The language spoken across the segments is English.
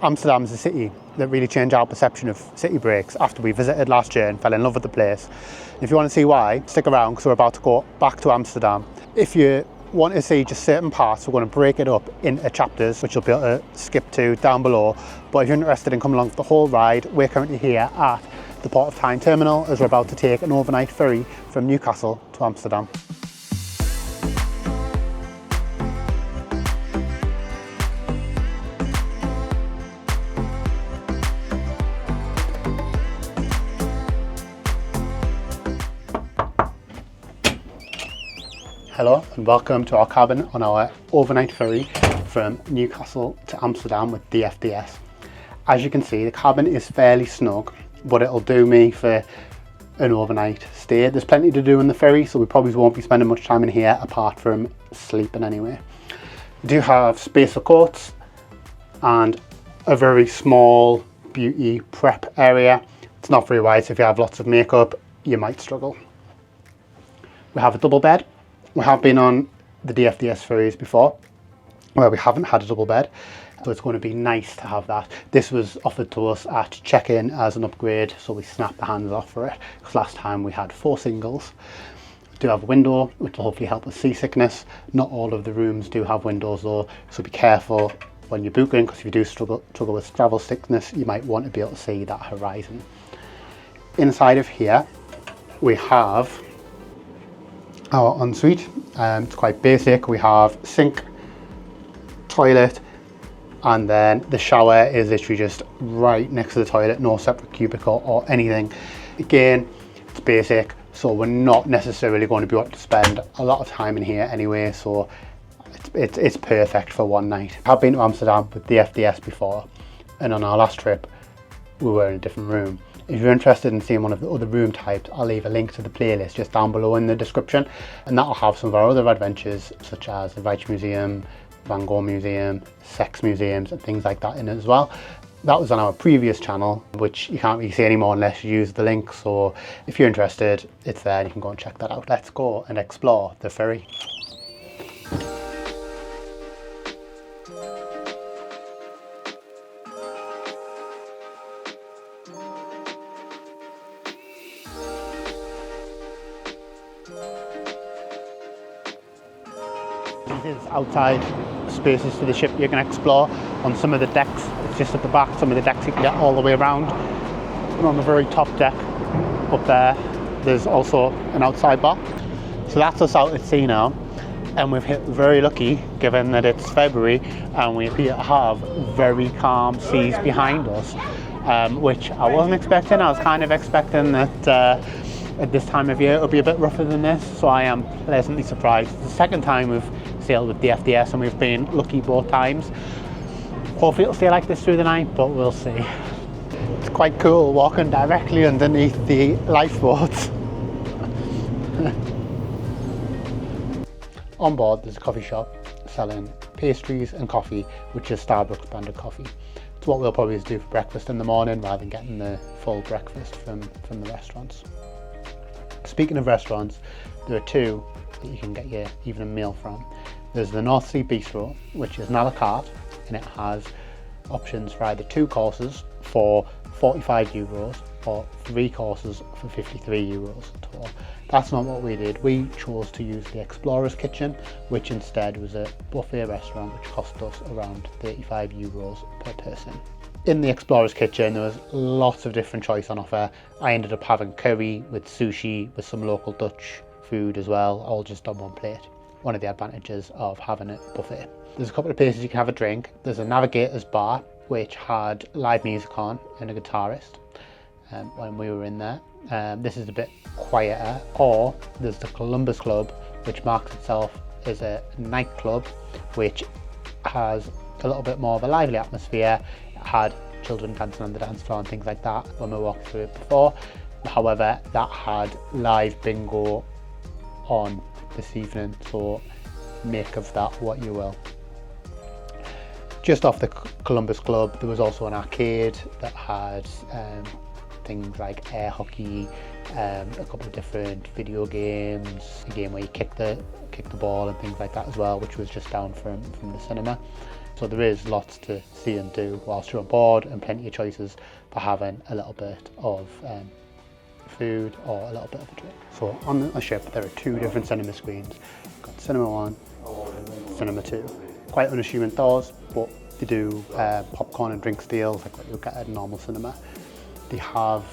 Amsterdam's a city that really changed our perception of city breaks after we visited last year and fell in love with the place. If you want to see why, stick around because we're about to go back to Amsterdam. If you want to see just certain parts, we're going to break it up into chapters, which you'll be able to skip to down below. But if you're interested in coming along for the whole ride, we're currently here at the Port of Tyne terminal as we're about to take an overnight ferry from Newcastle to Amsterdam. Hello and welcome to our cabin on our overnight ferry from Newcastle to Amsterdam with DFDS. As you can see, the cabin is fairly snug, but it'll do me for an overnight stay. There's plenty to do on the ferry, so we probably won't be spending much time in here apart from sleeping anyway. We do have space for coats and a very small beauty prep area. It's not very wide, so if you have lots of makeup, you might struggle. We have a double bed. We have been on the DFDS ferries before, where we haven't had a double bed, so it's going to be nice to have that. This was offered to us at check-in as an upgrade, so we snapped the hands off for it, because last time we had 4 singles. We do have a window, which will hopefully help with seasickness. Not all of the rooms do have windows though, so be careful when you're booking, because if you do struggle with travel sickness, you might want to be able to see that horizon. Inside of here, we have our ensuite. It's quite basic. We have sink, toilet, and then the shower is literally just right next to the toilet, no separate cubicle or anything. Again, it's basic, so we're not necessarily going to be able to spend a lot of time in here anyway, so it's perfect for one night. I've been to Amsterdam with the DFDS before, and on our last trip we were in a different room. If you're interested in seeing one of the other room types, I'll leave a link to the playlist just down below in the description, and that'll have some of our other adventures such as the Rijksmuseum, Van Gogh Museum, sex museums and things like that in it as well. That was on our previous channel, which you can't really see anymore unless you use the link, so if you're interested, it's there and you can go and check that out. Let's go and explore the ferry. This is outside spaces for the ship you can explore. On some of the decks, it's just at the back. Some of the decks you can get all the way around. And on the very top deck up there, there's also an outside bar. So that's us out at sea now, and we've hit very lucky given that it's February and we appear to have very calm seas behind us, which I wasn't expecting. I was kind of expecting that at this time of year it'll be a bit rougher than this, so I am pleasantly surprised. It's the second time we've sailed with DFDS and we've been lucky both times. Hopefully it'll stay like this through the night, but we'll see. It's quite cool walking directly underneath the lifeboats. On board there's a coffee shop selling pastries and coffee, which is Starbucks branded coffee. It's what we'll probably do for breakfast in the morning rather than getting the full breakfast from the restaurants. Speaking of restaurants, there are 2 that you can get your evening meal from. There's the North Sea Bistro, which is an a la carte, and it has options for either 2 courses for 45 euros or 3 courses for 53 euros total. That's not what we did. We chose to use the Explorer's Kitchen, which instead was a buffet restaurant which cost us around 35 euros per person. In the Explorer's Kitchen there was lots of different choice on offer. I ended up having curry with sushi with some local Dutch food as well, all just on one plate. One of the advantages of having a buffet. There's a couple of places you can have a drink. There's a Navigator's bar which had live music on and a guitarist when we were in there. This is a bit quieter. Or there's the Columbus Club, which marks itself as a nightclub which has a little bit more of a lively atmosphere. It had children dancing on the dance floor and things like that when we walked through it before. However, that had live bingo on this evening, so make of that what you will. Just off the Columbus Club there was also an arcade that had things like air hockey, a couple of different video games, a game where you kick the ball and things like that as well, which was just down from the cinema. So there is lots to see and do whilst you're on board, and plenty of choices for having a little bit of food or a little bit of a drink. So on the ship there are 2 different cinema screens. You've got Cinema 1, Cinema 2. Quite unassuming doors, but they do popcorn and drink deals like what you'll get at a normal cinema. They have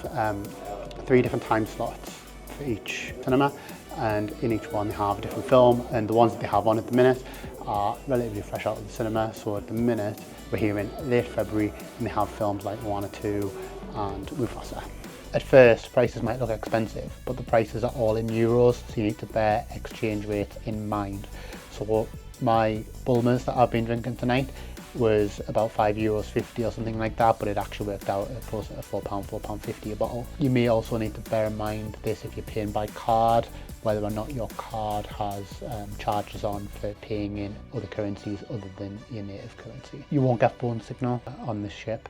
3 different time slots for each cinema, and in each one they have a different film, and the ones that they have on at the minute are relatively fresh out of the cinema. So at the minute we're here in late February and they have films like Moana 2 and Mufasa. At first prices might look expensive, but the prices are all in euros, so you need to bear exchange rates in mind. So my Bulmers that I've been drinking tonight was about €5.50 or something like that, but it actually worked out closer to £4.50 a bottle. You may also need to bear in mind this if you're paying by card, whether or not your card has charges on for paying in other currencies other than your native currency. You won't get phone signal on this ship,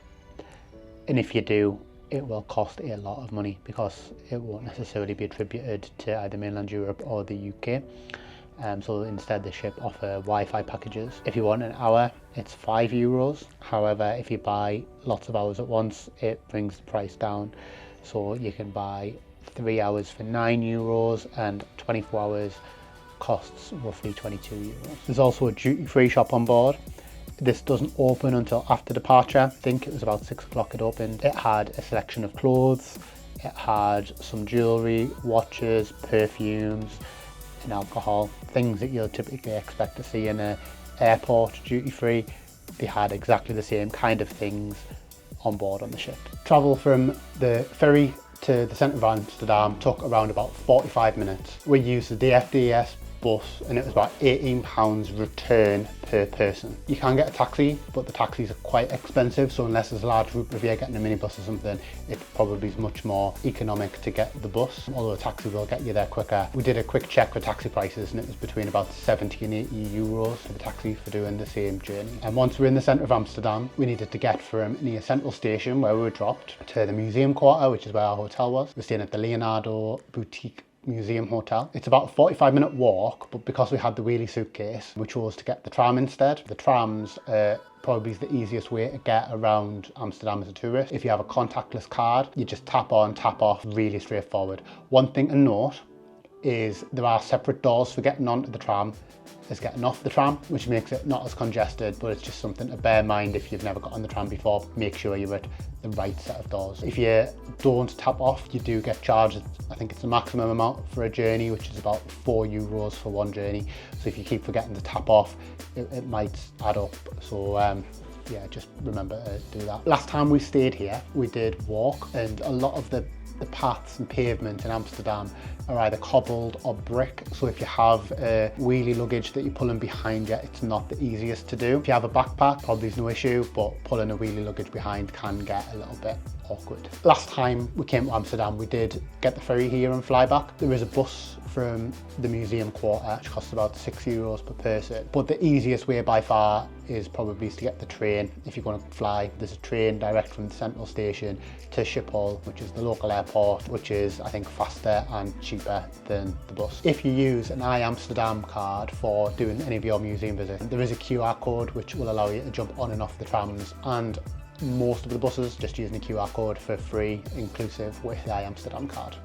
and if you do, it will cost a lot of money because it won't necessarily be attributed to either mainland Europe or the UK. So instead the ship offer Wi-Fi packages. If you want an hour, it's €5. However, if you buy lots of hours at once, it brings the price down. So you can buy 3 hours for €9 and 24 hours costs roughly €22. There's also a duty-free shop on board. This doesn't open until after departure. I think it was about 6 o'clock it opened. It had a selection of clothes, it had some jewellery, watches, perfumes, and alcohol, things that you'll typically expect to see in an airport duty free. They had exactly the same kind of things on board on the ship. Travel from the ferry to the centre of Amsterdam took around about 45 minutes. We used the DFDS bus and it was about £18 return per person. You can get a taxi, but the taxis are quite expensive, so unless there's a large group of you getting a minibus or something, it probably is much more economic to get the bus, although a taxi will get you there quicker. We did a quick check for taxi prices and it was between about 70 and €80 for the taxi for doing the same journey. And once we're in the centre of Amsterdam, we needed to get from near Central Station, where we were dropped, to the museum quarter, which is where our hotel was. We're staying at the Leonardo boutique Museumhotel. It's about a 45-minute walk, but because we had the wheelie suitcase, we chose to get the tram instead. The trams are probably the easiest way to get around Amsterdam as a tourist. If you have a contactless card, you just tap on, tap off, really straightforward. One thing to note is there are separate doors for getting onto the tram as getting off the tram, which makes it not as congested, but it's just something to bear in mind if you've never got on the tram before. Make sure you're at the right set of doors. If you don't tap off, you do get charged. I think it's the maximum amount for a journey, which is about €4 for one journey. So if you keep forgetting to tap off, it might add up. So yeah, just remember to do that. Last time we stayed here, we did walk, and a lot of the paths and pavement in Amsterdam are either cobbled or brick, so if you have wheelie luggage that you're pulling behind you, it's not the easiest to do. If you have a backpack, probably is no issue, but pulling a wheelie luggage behind can get a little bit awkward. Last time we came to Amsterdam, we did get the ferry here and fly back. There is a bus from the museum quarter, which costs about €6 per person, but the easiest way by far is probably to get the train. If you're going to fly, there's a train direct from the central station to Schiphol, which is the local airport, which is, I think, faster and cheaper than the bus. If you use an iAmsterdam card for doing any of your museum visits, there is a QR code which will allow you to jump on and off the trams, and most of the buses just using a QR code for free, inclusive with the iAmsterdam card.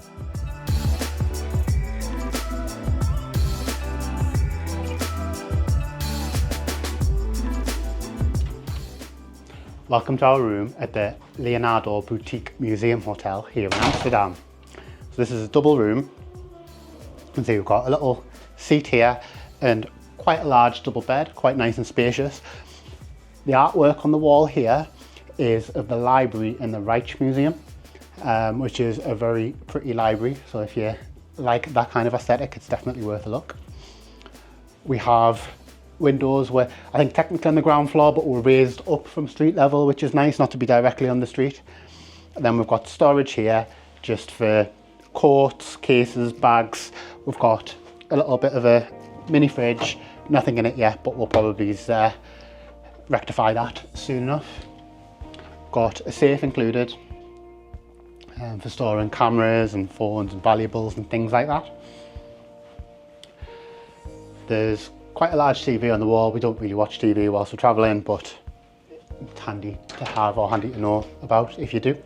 Welcome to our room at the Leonardo Boutique Museumhotel here in Amsterdam. So this is a double room. You can see we've got a little seat here and quite a large double bed, quite nice and spacious. The artwork on the wall here is of the library in the Rijksmuseum, which is a very pretty library. So if you like that kind of aesthetic, it's definitely worth a look. We have windows were, I think, technically on the ground floor, but were raised up from street level, which is nice not to be directly on the street. And then we've got storage here just for coats, cases, bags. We've got a little bit of a mini fridge, nothing in it yet, but we'll probably rectify that soon enough. Got a safe included for storing cameras and phones and valuables and things like that. There's quite a large TV on the wall. We don't really watch TV whilst we're travelling, but it's handy to have or handy to know about if you do.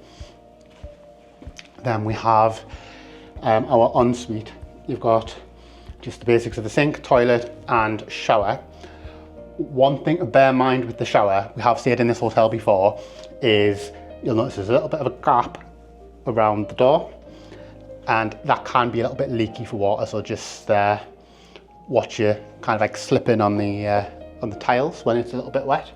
Then we have our ensuite. You've got just the basics of the sink, toilet and shower. One thing to bear in mind with the shower, we have stayed in this hotel before, is you'll notice there's a little bit of a gap around the door, and that can be a little bit leaky for water, so just watch you kind of like slipping on the tiles when it's a little bit wet.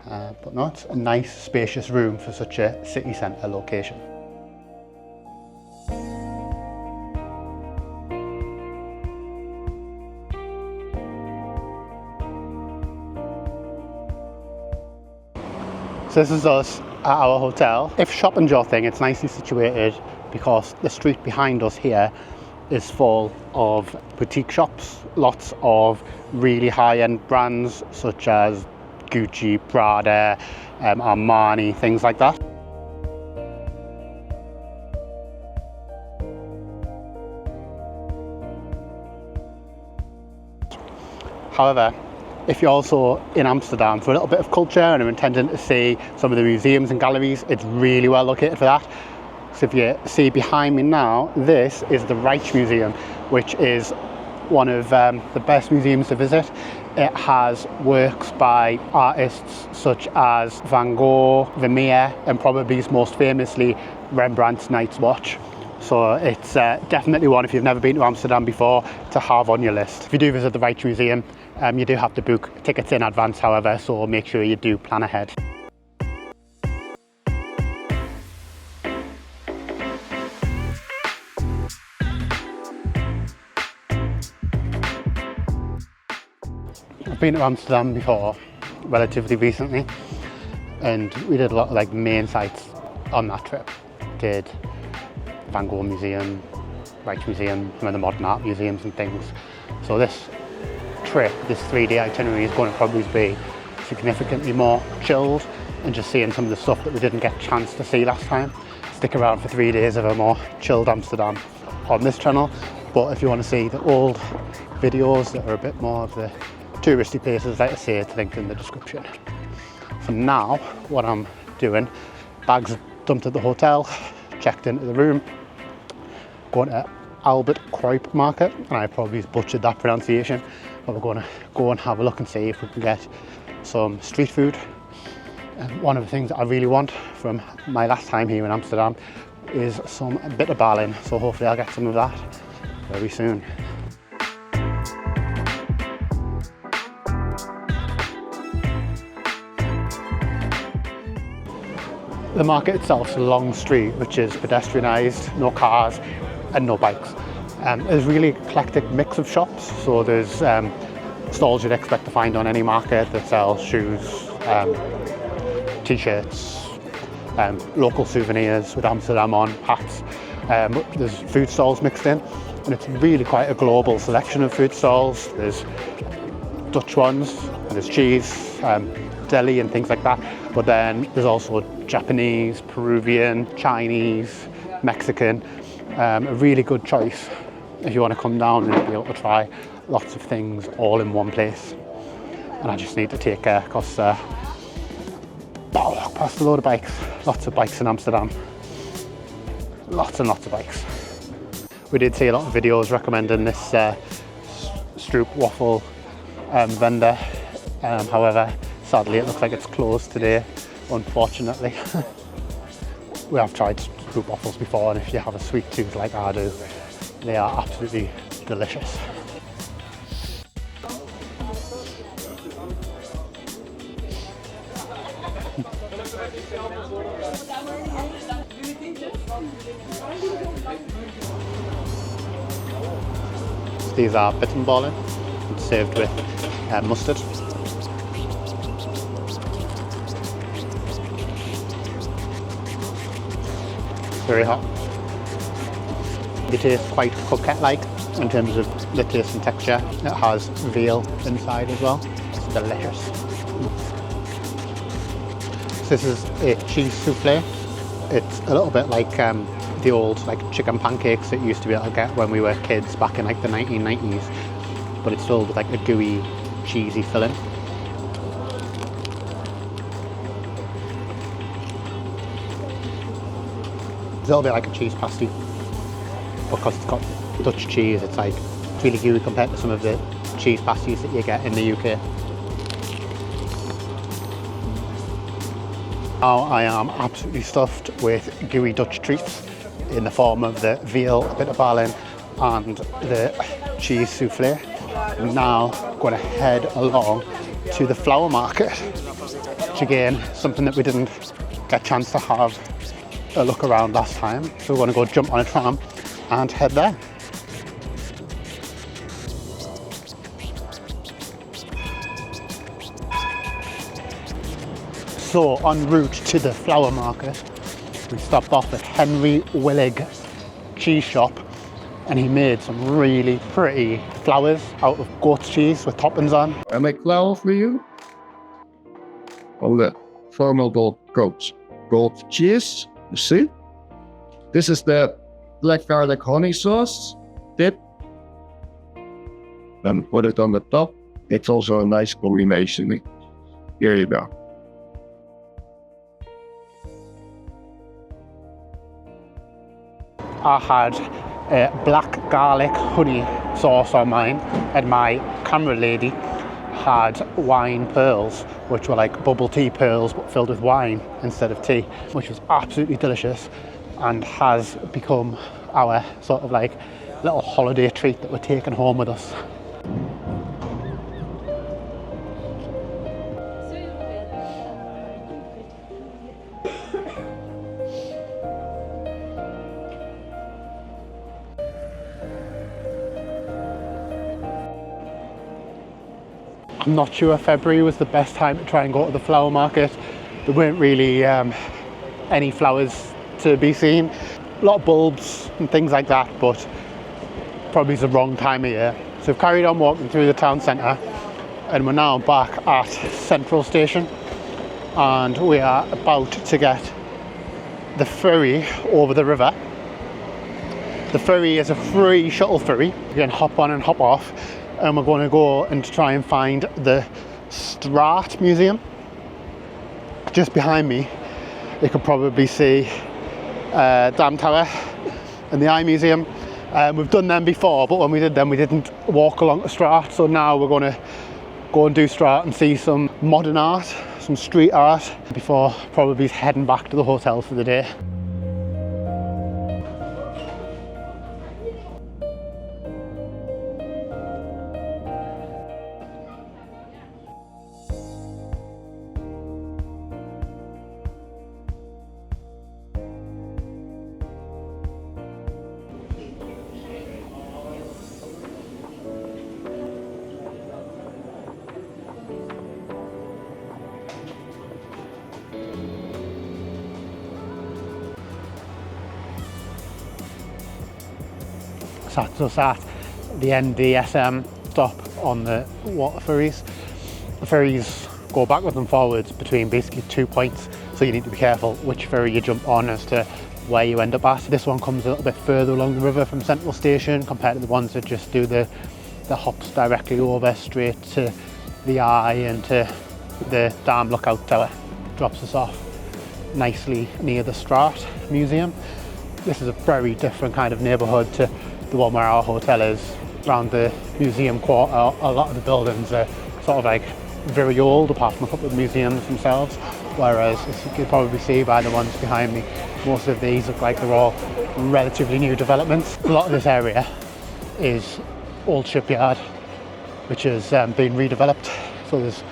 But no, it's a nice spacious room for such a city centre location. So this is us at our hotel. If shopping's your thing, it's nicely situated because the street behind us here is full of boutique shops, lots of really high-end brands such as Gucci, Prada, Armani, things like that. However, if you're also in Amsterdam for a little bit of culture and are intending to see some of the museums and galleries, it's really well located for that. So if you see behind me now, this is the Rijksmuseum, which is one of the best museums to visit. It has works by artists such as Van Gogh, Vermeer, and probably most famously Rembrandt's Night's Watch. So it's definitely one, if you've never been to Amsterdam before, to have on your list. If you do visit the Rijksmuseum, you do have to book tickets in advance, however, so make sure you do plan ahead. I've been to Amsterdam before, relatively recently, and we did a lot of like main sites on that trip. Did Van Gogh Museum, Rijksmuseum, some of the modern art museums and things. So this trip, this 3-day itinerary is going to probably be significantly more chilled and just seeing some of the stuff that we didn't get a chance to see last time. Stick around for 3 days of a more chilled Amsterdam on this channel. But if you want to see the old videos that are a bit more of the touristy places, like I say, it's linked in the description. For now, what I'm doing, bags dumped at the hotel, checked into the room, going to Albert Cuyp market, and I probably butchered that pronunciation, but we're going to go and have a look and see if we can get some street food. And one of the things that I really want from my last time here in Amsterdam is some bitterballen, so hopefully I'll get some of that very soon. The market itself is a long street which is pedestrianised, no cars and no bikes. There's a really eclectic mix of shops, so there's stalls you'd expect to find on any market that sell shoes, t-shirts, local souvenirs with Amsterdam on, hats. There's food stalls mixed in, and it's really quite a global selection of food stalls. There's Dutch ones, and there's cheese, deli and things like that, but then there's also Japanese, Peruvian, Chinese, Mexican. A really good choice if you want to come down and be able to try lots of things all in one place. And I just need to take care because walk past a load of bikes. Lots of bikes in Amsterdam. Lots and lots of bikes. We did see a lot of videos recommending this Stroop waffle vendor. However, sadly it looks like it's closed today, unfortunately. We have tried Stroop waffles before, and if you have a sweet tooth like I do, they are absolutely delicious. These are bitterballen, served with mustard. Very hot. They taste quite croquette-like in terms of the taste and texture. It has veal inside as well. It's delicious. So this is a cheese souffle. It's a little bit like the old chicken pancakes that you used to be able to get when we were kids back in the 1990s, but it's filled with a gooey cheesy filling. It's a little bit like a cheese pasty, because it's got Dutch cheese. It's like really gooey compared to some of the cheese pasties that you get in the UK. Now I am absolutely stuffed with gooey Dutch treats in the form of the veal bitterballen and the cheese souffle. I'm now going to head along to the flower market, which again, something that we didn't get a chance to have a look around last time. So we're going to go jump on a tram and head there. So en route to the flower market, we stopped off at Henry Willig cheese shop, and he made some really pretty flowers out of goat cheese with toppings on. I make flour for you. On the formal goat cheese, you see? This is the black garlic honey sauce dip. Then put it on the top. It's also a nice combination. Here you go. I had a black garlic honey sauce on mine, and my camera lady had wine pearls, which were like bubble tea pearls but filled with wine instead of tea, which was absolutely delicious and has become our sort of like little holiday treat that we're taking home with us. I'm not sure February was the best time to try and go to the flower market. There weren't really any flowers to be seen. A lot of bulbs and things like that, but probably the wrong time of year. So we've carried on walking through the town centre, and we're now back at Central Station, and we are about to get the ferry over the river. The ferry is a free shuttle ferry. You can hop on and hop off, and we're going to go and try and find the Straat Museum. Just behind me, you can probably see Dam Tower and the Eye Museum. We've done them before, but when we did them, we didn't walk along the Straat. So now we're going to go and do Straat and see some modern art, some street art, before probably heading back to the hotel for the day. So sat the NDSM stop on the water ferries. The ferries go backwards and forwards between basically 2 points, so you need to be careful which ferry you jump on as to where you end up at. This one comes a little bit further along the river from Central Station compared to the ones that just do the hops directly over straight to the Eye and to the Dam Lookout Tower. Drops us off nicely near the Straat Museum. This is a very different kind of neighbourhood to the one where our hotel is. Around the museum quarter, a lot of the buildings are sort of like very old, apart from a couple of museums themselves, whereas, as you can probably see by the ones behind me, most of these look like they're all relatively new developments. A lot of this area is old shipyard, which has been redeveloped, so there's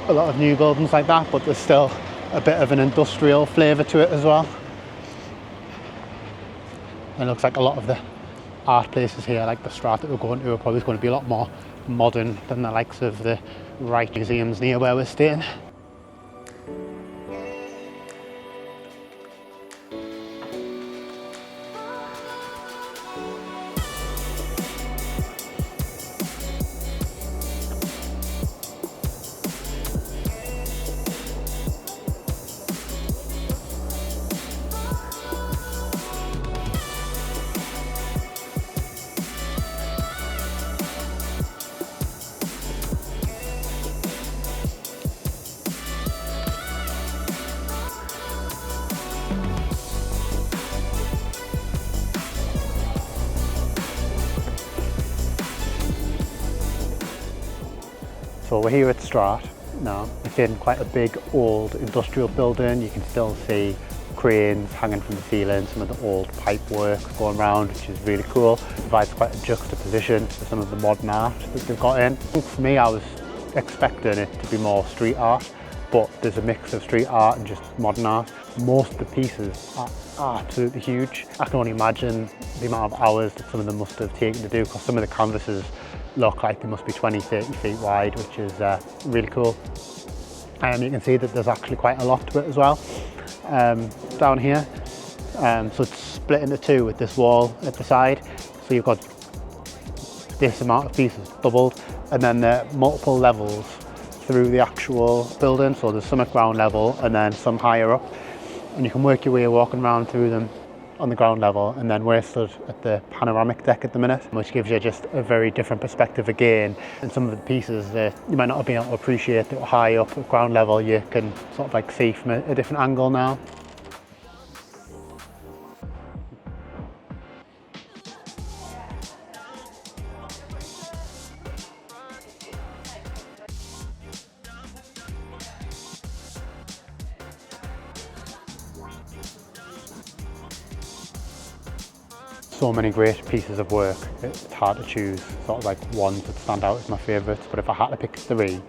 a lot of new buildings like that, but there's still a bit of an industrial flavour to it as well. It looks like a lot of the art places here, like the Straat that we're going to, are probably going to be a lot more modern than the likes of the Wright museums near where we're staying. So we're here at Straat now. It's in quite a big old industrial building. You can still see cranes hanging from the ceiling, some of the old pipe work going around, which is really cool. It provides quite a juxtaposition to some of the modern art that they've got in. For me, I was expecting it to be more street art, but there's a mix of street art and just modern art. Most of the pieces are absolutely huge. I can only imagine the amount of hours that some of them must have taken to do, because some of the canvases look like they must be 20-30 feet wide, which is really cool. You can see that there's actually quite a lot to it as well down here. So it's split into two with this wall at the side. So you've got this amount of pieces doubled, and then there are multiple levels through the actual building. So there's some at ground level and then some higher up. And you can work your way walking around through them on the ground level, and then we're stood at the panoramic deck at the minute, which gives you just a very different perspective again. And some of the pieces that you might not have been able to appreciate that were high up at ground level, you can sort of like see from a different angle now. So many great pieces of work. It's hard to choose sort of like ones that stand out as my favourites, but if I had to pick three,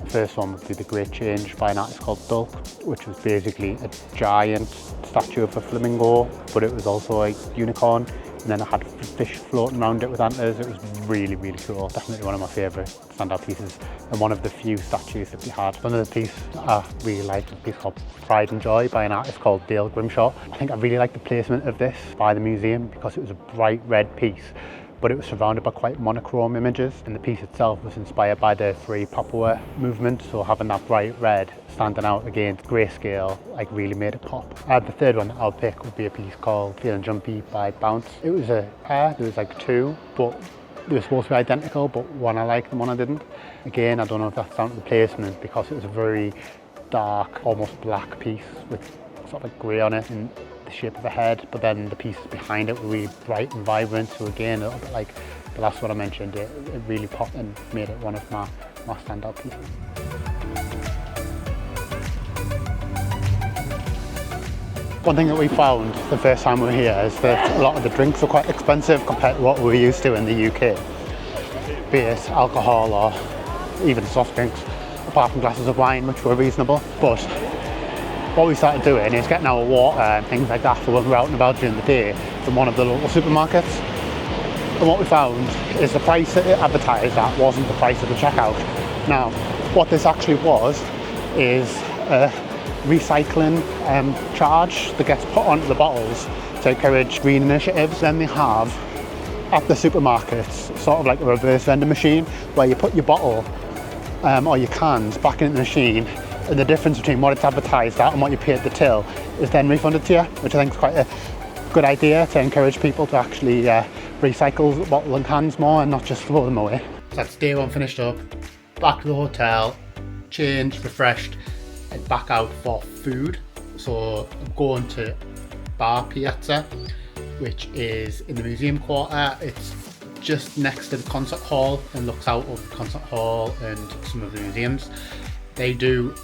the first one would be The Great Change by an artist called Dulk, which was basically a giant statue of a flamingo, but it was also a unicorn, and then it had fish floating around it with antlers. It was really, really cool. Definitely one of my favourite standout pieces, and one of the few statues that we had. Another piece that I really liked was a piece called Pride and Joy by an artist called Dale Grimshaw. I think I really liked the placement of this by the museum because it was a bright red piece, but it was surrounded by quite monochrome images, and the piece itself was inspired by the Free Papua movement, so having that bright red standing out against grayscale like really made it pop. The third one that I'll pick would be a piece called Feeling Jumpy by Bounce. It was a pair, there was like two, but they were supposed to be identical, but one I liked and one I didn't. Again, I don't know if that's down to the placement, because it was a very dark, almost black piece with sort of like grey on it and the shape of a head, but then the pieces behind it were really bright and vibrant, so again, a little bit like the last one I mentioned, it really popped and made it one of my standout pieces. One thing that we found the first time we were here is that a lot of the drinks are quite expensive compared to what we're used to in the UK, be it alcohol or even soft drinks, apart from glasses of wine, which were reasonable. But what we started doing is getting our water and things like that for when we're out and about during the day from one of the local supermarkets. And what we found is the price that it advertised at wasn't the price of the checkout. Now, what this actually was is a recycling charge that gets put onto the bottles to encourage green initiatives. Then they have at the supermarkets sort of like a reverse vending machine where you put your bottle or your cans back into the machine, and the difference between what it's advertised at and what you pay at the till is then refunded to you, which I think is quite a good idea to encourage people to actually recycle bottles and cans more and not just throw them away. So that's day one finished up, back to the hotel, changed, refreshed, and back out for food. So I'm going to Bar Piazza, which is in the museum quarter. It's just next to the concert hall and looks out over the concert hall and some of the museums. They do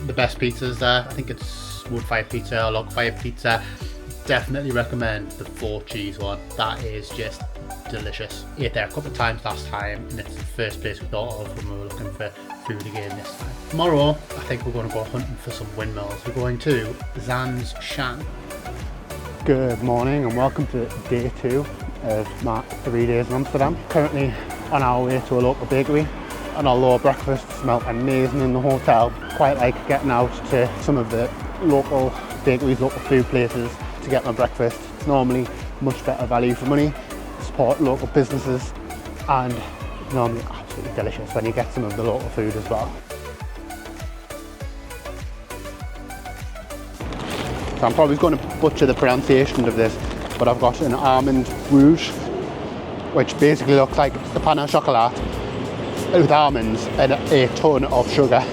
the best pizzas there. I think it's wood fire pizza or log fire pizza. Definitely recommend the 4 cheese one. That is just delicious. Ate there a couple of times last time, and it's the first place we thought of when we were looking for food again this time. Tomorrow, I think we're going to go hunting for some windmills. We're going to Zaanse Schans. Good morning and welcome to day 2 of my 3 days in Amsterdam. Currently on our way to a local bakery, and although breakfast smelled amazing in the hotel, quite like getting out to some of the local bakeries, local food places to get my breakfast. It's normally much better value for money, support local businesses, and it's normally absolutely delicious when you get some of the local food as well. So I'm probably going to butcher the pronunciation of this, but I've got an almond rouge, which basically looks like a pan au chocolat with almonds and a ton of sugar.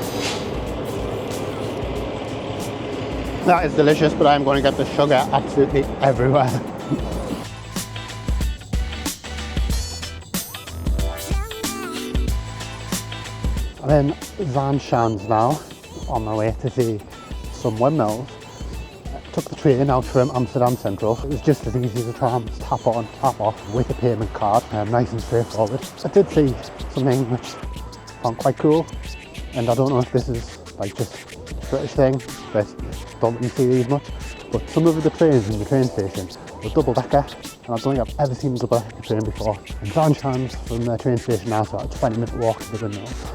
That is delicious, but I'm going to get the sugar absolutely everywhere. I'm in Zaanse Schans now, on my way to see some windmills. Took the train out from Amsterdam Central. It was just as easy as a tram, tap on, tap off with a payment card, nice and straightforward. I did see something which I found quite cool, and I don't know if this is like just a British thing, but don't really see these much. But some of the trains in the train station were double decker, and I don't think I've ever seen a double decker train before. And Zaanse Schans from the train station now, so about a 20-minute walk to the windmills.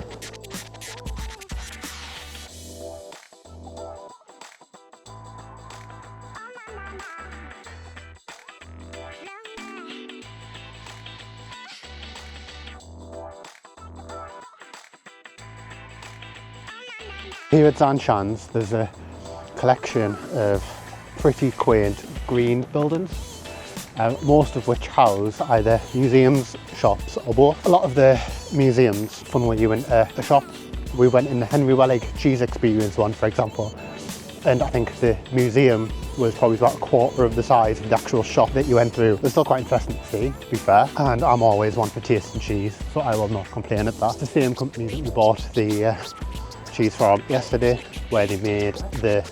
Here at Zaanse Schans, there's a collection of pretty quaint green buildings, most of which house either museums, shops or both. A lot of the museums funnel you into a shop. We went in the Henry Wellig cheese experience one, for example, and I think the museum was probably about a quarter of the size of the actual shop that you went through. It's still quite interesting to see, to be fair, and I'm always one for tasting cheese, so I will not complain at that. It's the same company that we bought the cheese from yesterday, where they made the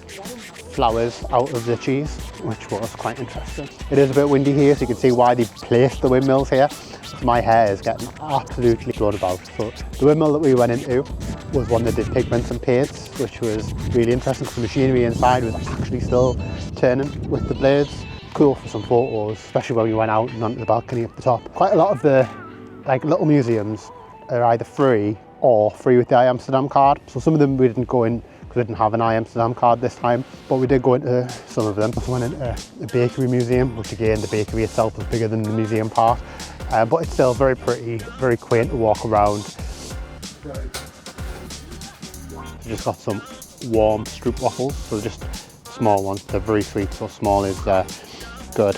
flowers out of the cheese, which was quite interesting. It is a bit windy here, so you can see why they placed the windmills here. My hair is getting absolutely blown about. So the windmill that we went into was one that did pigments and paints, which was really interesting because the machinery inside was actually still turning with the blades. Cool for some photos, especially when we went out and onto the balcony up the top. Quite a lot of the little museums are either free or free with the Amsterdam card. So some of them we didn't go in because we didn't have an Amsterdam card this time, but we did go into some of them. We went into a bakery museum, which again, the bakery itself is bigger than the museum part, but it's still very pretty, very quaint to walk around. We just got some warm stroop waffles, so they're just small ones. They're very sweet, so small is good.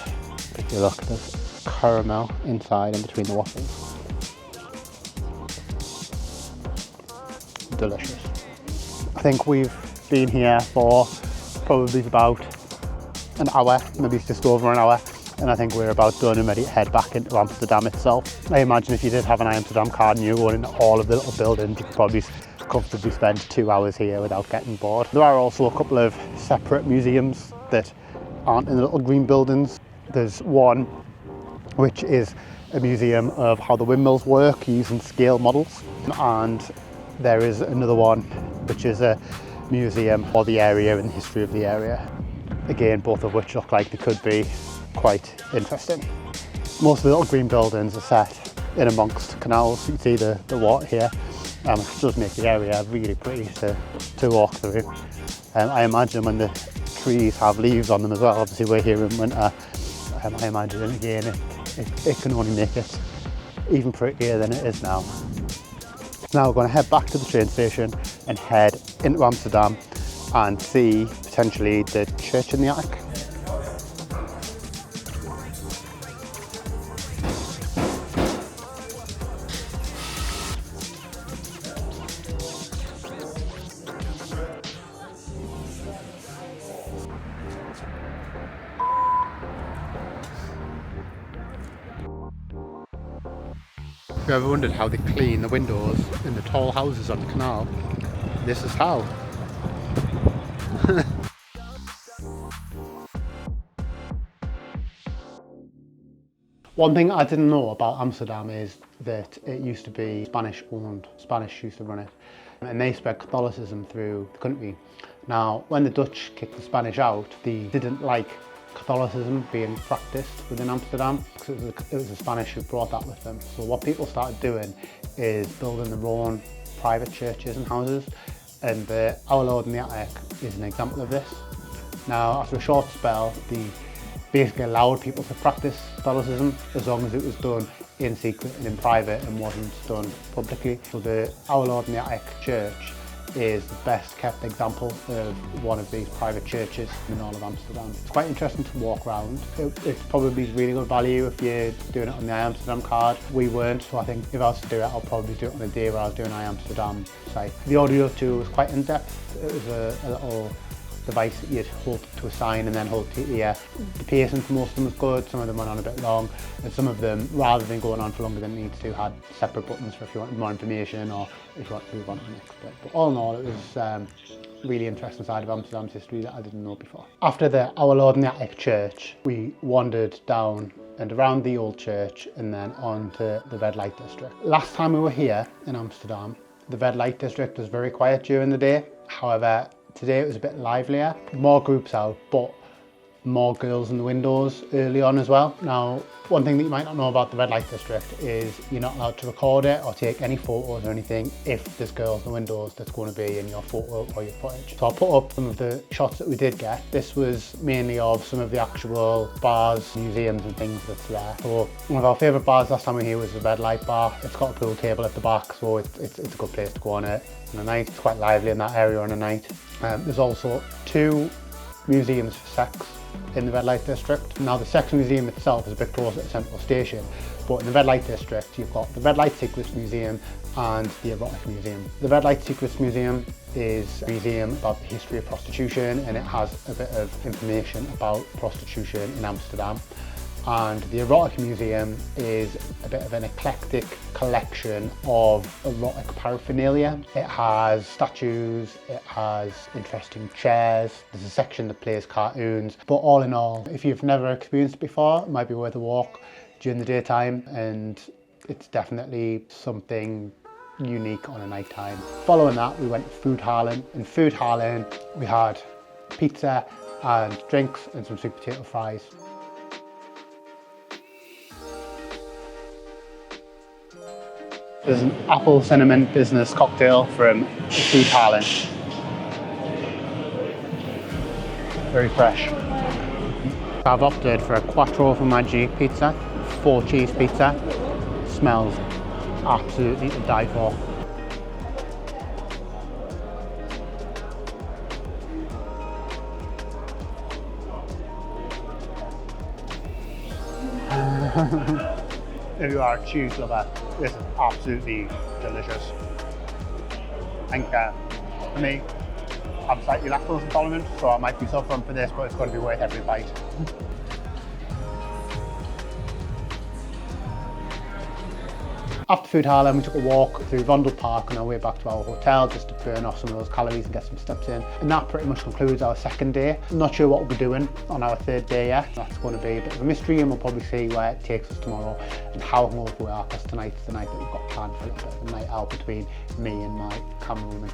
If you look, there's caramel inside in between the waffles. Delicious. I think we've been here for probably about an hour, maybe just over an hour, and I think we're about done and ready to head back into Amsterdam itself. I imagine if you did have an Amsterdam card and you were going into all of the little buildings, you could probably comfortably spend 2 hours here without getting bored. There are also a couple of separate museums that aren't in the little green buildings. There's one which is a museum of how the windmills work using scale models, and there is another one which is a museum for the area and the history of the area. Again, both of which look like they could be quite interesting. Most of the little green buildings are set in amongst canals. You can see the water here. It does make the area really pretty to walk through. I imagine when the trees have leaves on them as well, obviously we're here in winter, I imagine again it can only make it even prettier than it is now. Now we're going to head back to the train station and head into Amsterdam and see potentially the church in the attic. If you ever wondered how they clean the windows in the tall houses on the canal, this is how. One thing I didn't know about Amsterdam is that it used to be Spanish owned. Spanish used to run it, and they spread Catholicism through the country. Now, when the Dutch kicked the Spanish out, they didn't like Catholicism being practiced within Amsterdam because it was the Spanish who brought that with them. So what people started doing is building their own private churches and houses, and the Our Lord in the Attic is an example of this. Now, after a short spell, they basically allowed people to practice Catholicism as long as it was done in secret and in private and wasn't done publicly. So the Our Lord in the Attic church is the best kept example of one of these private churches in all of Amsterdam. It's quite interesting to walk around. It's probably really good value if you're doing it on the Amsterdam card. We weren't, so I think if I was to do it, I'll probably do it on the day where I was doing Amsterdam site. The audio tour was quite in-depth. It was a little device that you'd hold to a sign and then hold to your ear. The pacing for most of them was good, some of them went on a bit long, and some of them, rather than going on for longer than it needs to, had separate buttons for if you wanted more information or if you want to move on to the next bit. But all in all, it was really interesting side of Amsterdam's history that I didn't know before. After the Our Lord in the Attic church, we wandered down and around the old church and then on to the red light district. Last time we were here in Amsterdam, the red light district was very quiet during the day. However, today it was a bit livelier, more groups out, but more girls in the windows early on as well. Now, one thing that you might not know about the red light district is you're not allowed to record it or take any photos or anything if there's girls in the windows that's going to be in your photo or your footage. So I'll put up some of the shots that we did get. This was mainly of some of the actual bars, museums and things that's there. So one of our favourite bars last time we were here was the Red Light Bar. It's got a pool table at the back, so it's a good place to go on it on a night. It's quite lively in that area on a night. There's also 2 museums for sex in the red light district. Now the sex museum itself is a bit closer to Central Station, but in the red light district you've got the Red Light Secrets Museum and the Erotic Museum. The Red Light Secrets Museum is a museum about the history of prostitution, and it has a bit of information about prostitution in Amsterdam. And the Erotic Museum is a bit of an eclectic collection of erotic paraphernalia. It has statues, it has interesting chairs, there's a section that plays cartoons, but all in all, if you've never experienced it before, it might be worth a walk during the daytime, and it's definitely something unique on a night time. Following that, we went to Food Hallen. In Food Hallen, we had pizza and drinks and some sweet potato fries. There's an apple cinnamon business cocktail from Food Hallen. Very fresh. I've opted for a quattro formaggi pizza, 4 cheese pizza. Smells absolutely to die for. If you are a cheese lover, this is absolutely delicious. I think for me, I'm slightly lactose intolerant, so I might be suffering for this, but it's going to be worth every bite. After Food Hallen, we took a walk through Vondel Park on our way back to our hotel just to burn off some of those calories and get some steps in. And that pretty much concludes our second day. I'm not sure what we'll be doing on our third day yet. That's going to be a bit of a mystery, and we'll probably see where it takes us tomorrow and how hungover we are, because tonight's the night that we've got planned for a little bit of a night out between me and my cameraman.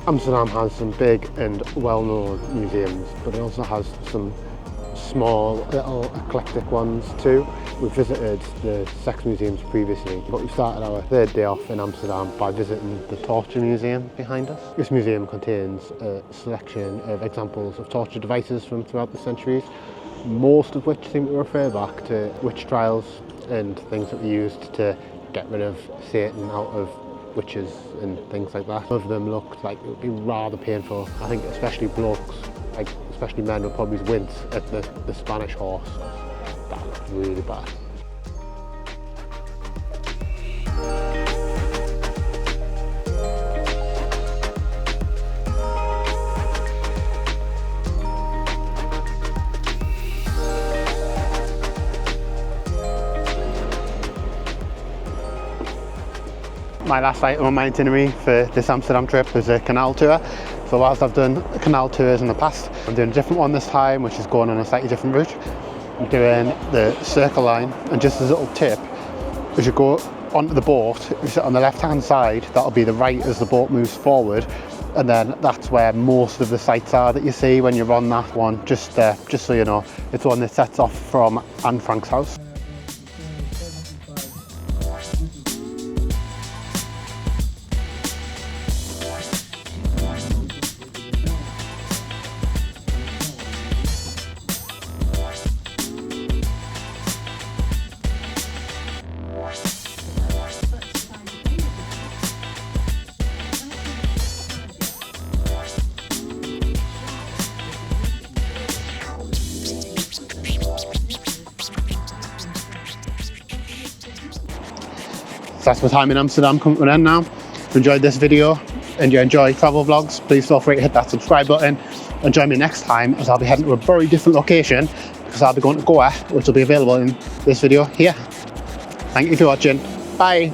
Amsterdam has some big and well-known museums, but it also has some small, little eclectic ones too. We've visited the sex museums previously, but we started our third day off in Amsterdam by visiting the Torture Museum behind us. This museum contains a selection of examples of torture devices from throughout the centuries, most of which seem to refer back to witch trials and things that were used to get rid of Satan out of witches and things like that. Some of them looked like it would be rather painful. I think especially blokes, like especially men, would probably wince at the Spanish horse. That looked really bad. My last item on my itinerary for this Amsterdam trip was a canal tour. So whilst I've done canal tours in the past, I'm doing a different one this time, which is going on a slightly different route. I'm doing the Circle Line, and just as a little tip, as you go onto the boat, if you sit on the left-hand side, that'll be the right as the boat moves forward, and then that's where most of the sites are that you see when you're on that one. Just so you know, it's one that sets off from Anne Frank's house. So that's my time in Amsterdam coming to an end now. If you enjoyed this video and you enjoy travel vlogs, please feel free to hit that subscribe button and join me next time, as I'll be heading to a very different location, because I'll be going to Goa, which will be available in this video here. Thank you for watching. Bye.